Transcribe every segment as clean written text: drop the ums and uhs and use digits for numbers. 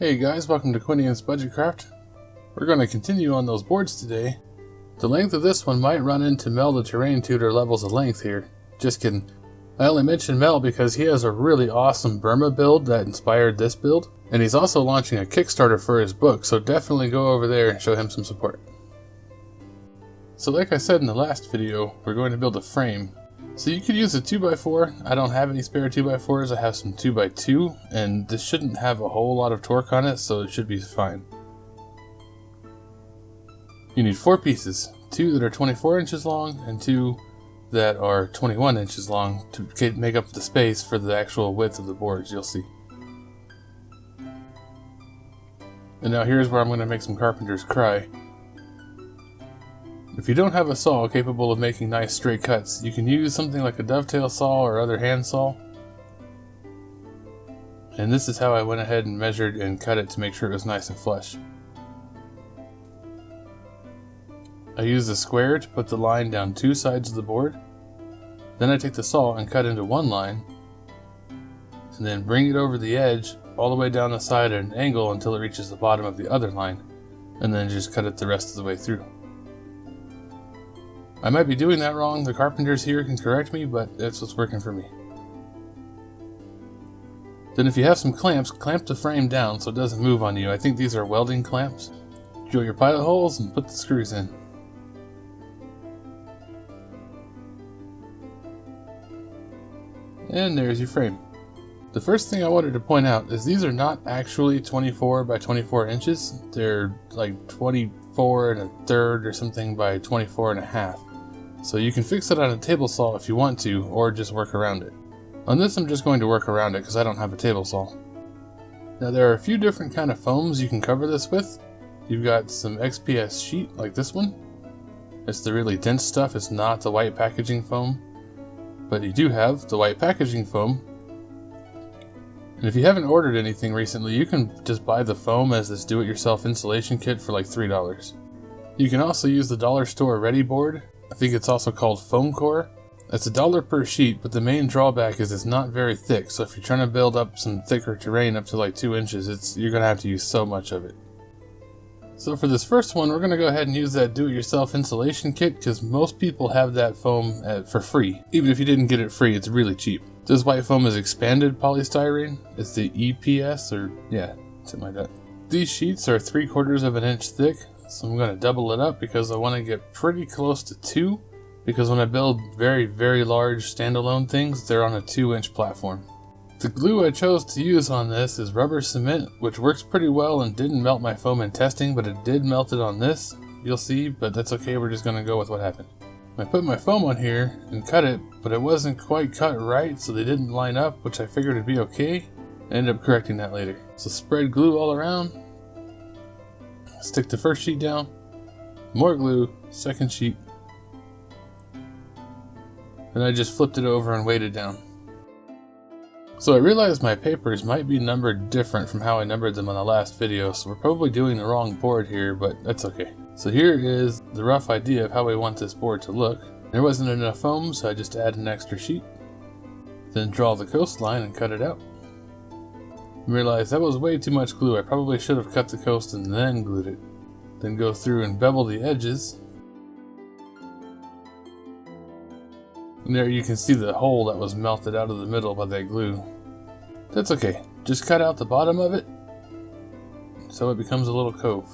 Hey guys, welcome to Quinian's Budgetcraft. We're going to continue on those boards today. The length of this one might run into Mel the Terrain Tutor levels of length here. Just kidding. I only mentioned Mel because he has a really awesome Burma build that inspired this build, and he's also launching a Kickstarter for his book, so definitely go over there and show him some support. So like I said in the last video, we're going to build a frame. So you could use a 2x4. I don't have any spare 2x4s, I have some 2x2, and this shouldn't have a whole lot of torque on it, so it should be fine. You need 4 pieces, 2 that are 24 inches long and 2 that are 21 inches long to make up the space for the actual width of the boards, you'll see. And now here's where I'm going to make some carpenters cry. If you don't have a saw capable of making nice straight cuts, you can use something like a dovetail saw or other hand saw. And this is how I went ahead and measured and cut it to make sure it was nice and flush. I use a square to put the line down 2 sides of the board. Then I take the saw and cut into one line, and then bring it over the edge all the way down the side at an angle until it reaches the bottom of the other line, and then just cut it the rest of the way through. I might be doing that wrong, the carpenters here can correct me, but that's what's working for me. Then if you have some clamps, clamp the frame down so it doesn't move on you. I think these are welding clamps. Drill your pilot holes and put the screws in. And there's your frame. The first thing I wanted to point out is these are not actually 24 by 24 inches. They're like 24 1/3 or something by 24 1/2. So you can fix it on a table saw if you want to, or just work around it. On this I'm just going to work around it because I don't have a table saw. Now there are a few different kind of foams you can cover this with. You've got some XPS sheet like this one. It's the really dense stuff, it's not the white packaging foam. But you do have the white packaging foam. And if you haven't ordered anything recently, you can just buy the foam as this do-it-yourself insulation kit for like $3. You can also use the dollar store Ready board. I think it's also called foam core. It's $1 per sheet, but the main drawback is it's not very thick, so if you're trying to build up some thicker terrain up to like 2 inches, you're going to have to use so much of it. So for this first one, we're going to go ahead and use that do-it-yourself insulation kit because most people have that foam for free. Even if you didn't get it free, it's really cheap. This white foam is expanded polystyrene. It's the EPS, or yeah, something like that. These sheets are 3/4 of an inch thick, so I'm going to double it up because I want to get pretty close to 2. Because when I build very, very large standalone things, they're on a 2-inch platform. The glue I chose to use on this is rubber cement, which works pretty well and didn't melt my foam in testing, but it did melt it on this. You'll see, but that's okay, we're just going to go with what happened. I put my foam on here and cut it, but it wasn't quite cut right, so they didn't line up, which I figured would be okay. I ended up correcting that later. So spread glue all around. Stick the first sheet down. More glue, second sheet. And I just flipped it over and weighted down. So I realized my papers might be numbered different from how I numbered them on the last video, so we're probably doing the wrong board here, but that's okay. So here is the rough idea of how we want this board to look. There wasn't enough foam, so I just added an extra sheet. Then draw the coastline and cut it out. Realized that was way too much glue. I probably should have cut the coast and then glued it. Then go through and bevel the edges. And there you can see the hole that was melted out of the middle by that glue. That's okay, just cut out the bottom of it so it becomes a little cove.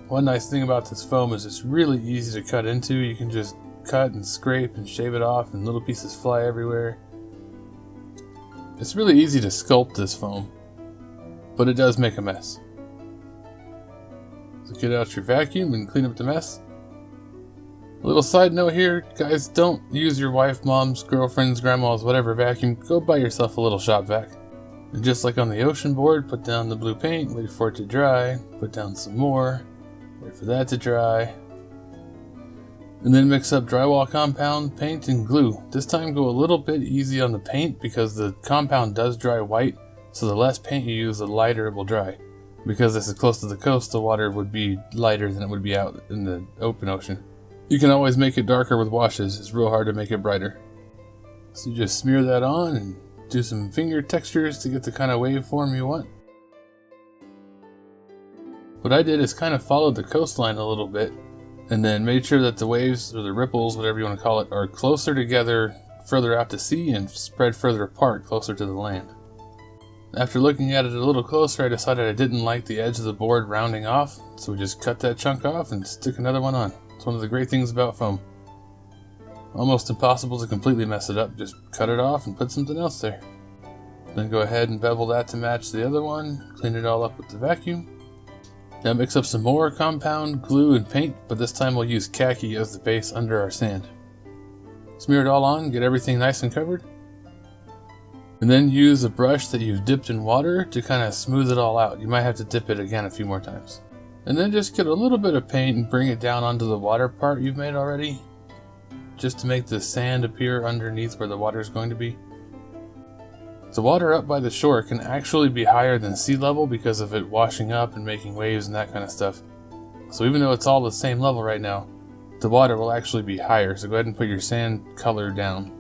One nice thing about this foam is it's really easy to cut into. You can just cut and scrape and shave it off and little pieces fly everywhere. It's really easy to sculpt this foam, but it does make a mess. So get out your vacuum and clean up the mess. A little side note here, guys, don't use your wife, mom's, girlfriend's, grandma's, whatever vacuum. Go buy yourself a little shop vac. And just like on the ocean board, put down the blue paint, wait for it to dry, put down some more, wait for that to dry. And then mix up drywall compound, paint, and glue. This time go a little bit easy on the paint because the compound does dry white, so the less paint you use, the lighter it will dry. Because this is close to the coast, the water would be lighter than it would be out in the open ocean. You can always make it darker with washes, it's real hard to make it brighter. So you just smear that on and do some finger textures to get the kind of waveform you want. What I did is kind of followed the coastline a little bit, and then made sure that the waves, or the ripples, whatever you want to call it, are closer together further out to sea and spread further apart closer to the land. After looking at it a little closer, I decided I didn't like the edge of the board rounding off, so we just cut that chunk off and stick another one on. It's one of the great things about foam. Almost impossible to completely mess it up, just cut it off and put something else there. Then go ahead and bevel that to match the other one, clean it all up with the vacuum. Now mix up some more compound, glue, and paint, but this time we'll use khaki as the base under our sand. Smear it all on, get everything nice and covered. And then use a brush that you've dipped in water to kind of smooth it all out. You might have to dip it again a few more times. And then just get a little bit of paint and bring it down onto the water part you've made already, just to make the sand appear underneath where the water is going to be. The water up by the shore can actually be higher than sea level because of it washing up and making waves and that kind of stuff. So even though it's all the same level right now, the water will actually be higher, so go ahead and put your sand color down.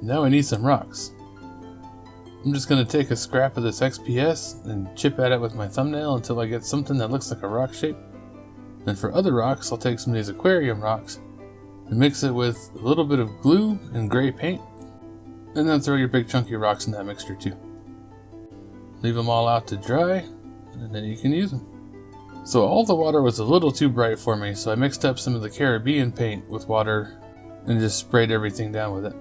Now I need some rocks. I'm just going to take a scrap of this XPS and chip at it with my thumbnail until I get something that looks like a rock shape. Then for other rocks, I'll take some of these aquarium rocks and mix it with a little bit of glue and gray paint, and then throw your big chunky rocks in that mixture too. Leave them all out to dry, and then you can use them. So all the water was a little too bright for me, so I mixed up some of the Caribbean paint with water and just sprayed everything down with it.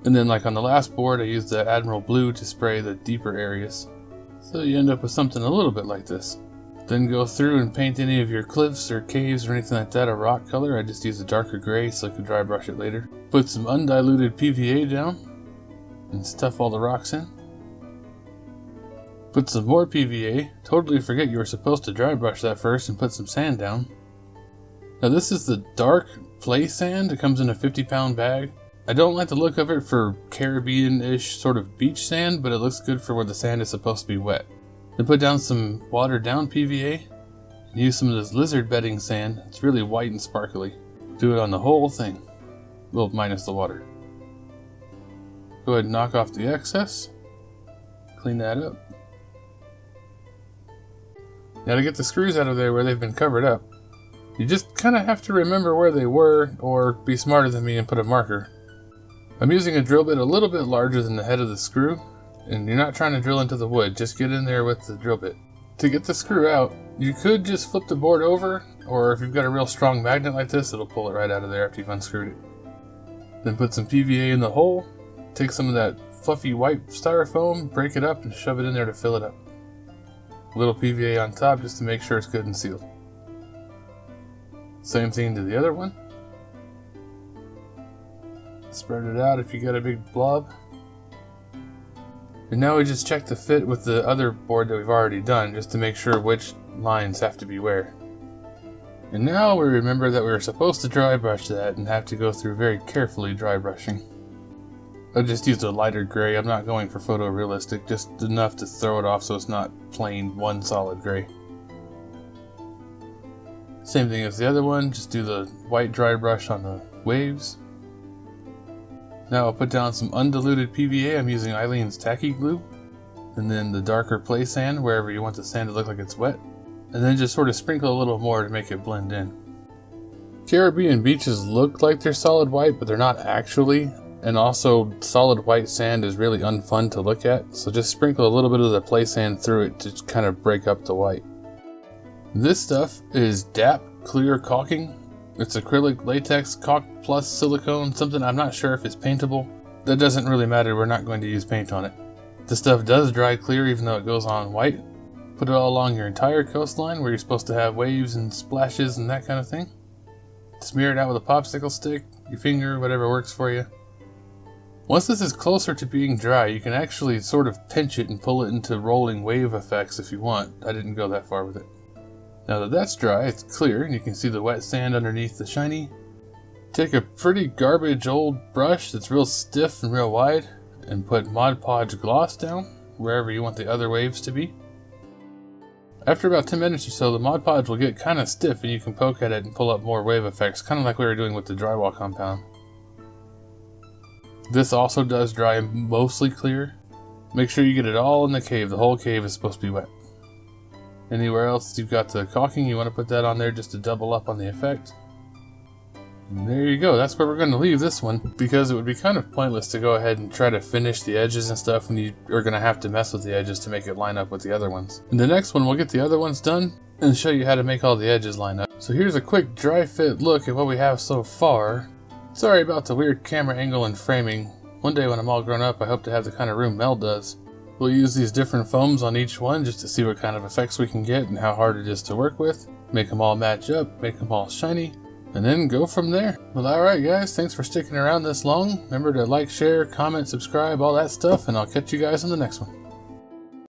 And then like on the last board, I used the Admiral Blue to spray the deeper areas. So you end up with something a little bit like this. Then go through and paint any of your cliffs or caves or anything like that a rock color. I just use a darker gray so I could dry brush it later. Put some undiluted PVA down and stuff all the rocks in. Put some more PVA. Totally forget you were supposed to dry brush that first and put some sand down. Now this is the dark play sand. It comes in a 50-pound bag. I don't like the look of it for Caribbean-ish sort of beach sand, but it looks good for where the sand is supposed to be wet. Then put down some watered down PVA and use some of this lizard bedding sand. It's really white and sparkly. Do it on the whole thing. Well, minus the water. Go ahead and knock off the excess. Clean that up. Now to get the screws out of there where they've been covered up, you just kind of have to remember where they were or be smarter than me and put a marker. I'm using a drill bit a little bit larger than the head of the screw, and you're not trying to drill into the wood, just get in there with the drill bit. To get the screw out, you could just flip the board over, or if you've got a real strong magnet like this, it'll pull it right out of there after you've unscrewed it. Then put some PVA in the hole, take some of that fluffy white styrofoam, break it up and shove it in there to fill it up. A little PVA on top just to make sure it's good and sealed. Same thing to the other one. Spread it out if you got a big blob. And now we just check the fit with the other board that we've already done just to make sure which lines have to be where. And now we remember that we were supposed to dry brush that and have to go through very carefully dry brushing. I just used a lighter gray. I'm not going for photorealistic, just enough to throw it off so it's not plain one solid gray. Same thing as the other one, just do the white dry brush on the waves. Now I'll put down some undiluted PVA. I'm using Eileen's tacky glue. And then the darker play sand wherever you want the sand to look like it's wet. And then just sort of sprinkle a little more to make it blend in. Caribbean beaches look like they're solid white, but they're not actually. And also solid white sand is really unfun to look at. So just sprinkle a little bit of the play sand through it to kind of break up the white. This stuff is DAP clear caulking. It's acrylic latex caulk plus silicone, something I'm not sure if it's paintable. That doesn't really matter, we're not going to use paint on it. This stuff does dry clear even though it goes on white. Put it all along your entire coastline where you're supposed to have waves and splashes and that kind of thing. Smear it out with a popsicle stick, your finger, whatever works for you. Once this is closer to being dry, you can actually sort of pinch it and pull it into rolling wave effects if you want. I didn't go that far with it. Now that that's dry, it's clear, and you can see the wet sand underneath the shiny. Take a pretty garbage old brush that's real stiff and real wide, and put Mod Podge gloss down, wherever you want the other waves to be. After about 10 minutes or so, the Mod Podge will get kind of stiff and you can poke at it and pull up more wave effects, kind of like we were doing with the drywall compound. This also does dry mostly clear. Make sure you get it all in the cave. The whole cave is supposed to be wet. Anywhere else you've got the caulking, you want to put that on there just to double up on the effect. And there you go, that's where we're going to leave this one, because it would be kind of pointless to go ahead and try to finish the edges and stuff when you are going to have to mess with the edges to make it line up with the other ones. In the next one, we'll get the other ones done and show you how to make all the edges line up. So here's a quick dry fit look at what we have so far. Sorry about the weird camera angle and framing. One day when I'm all grown up, I hope to have the kind of room Mel does. We'll use these different foams on each one just to see what kind of effects we can get and how hard it is to work with. Make them all match up, make them all shiny, and then go from there. Well, alright guys, thanks for sticking around this long. Remember to like, share, comment, subscribe, all that stuff, and I'll catch you guys in the next one.